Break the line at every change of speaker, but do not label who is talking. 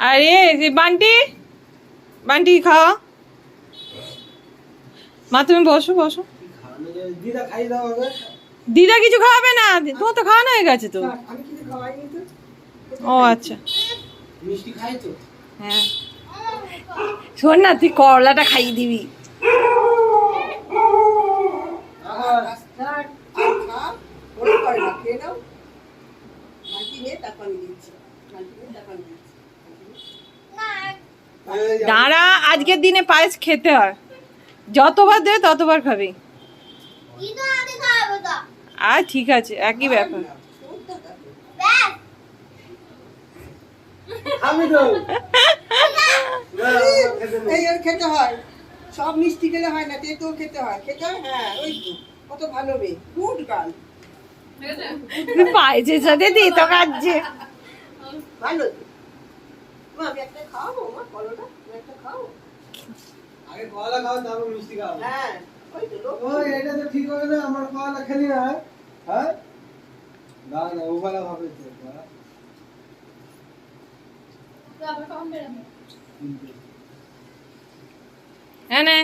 আরে বান্টি বান্টি খাওয়া মা, তুমি বসো বসো। দিদা কিছু খাওয়াবে না, তোমার তো খাওয়ানো হয়ে গেছে তো। ও আচ্ছা, হ্যাঁ শোন না, তুই করলাটা খাইয়ে দিবি। দাঁড়া, আজকের দিনে পায়েস খেতে হয়, যতবার দেবে ততবার খাবি। আর ঠিক আছে, একই ব্যাপার।
খেতে হয়, সব মিষ্টি খেলে হয় না, তেতো খেতে হয়, খেতে হয়। হ্যাঁ, ওই কত ভালো মেয়ে, গুড গার্ল।
পায়েসের সাথে তেতো খাচ্ছে,
ভালো। মা, আমি একটা খাওয়াবো, মা কলাটা একটা খাও।
আগে কলা খাও, তারপর মিষ্টি খাও।
হ্যাঁ, ওই তো লোক।
ওই এটা তো ঠিক হবে না, আমার কলা খেলি না। হ্যাঁ না না, ওভালা ভাবে তো
হ্যাঁ।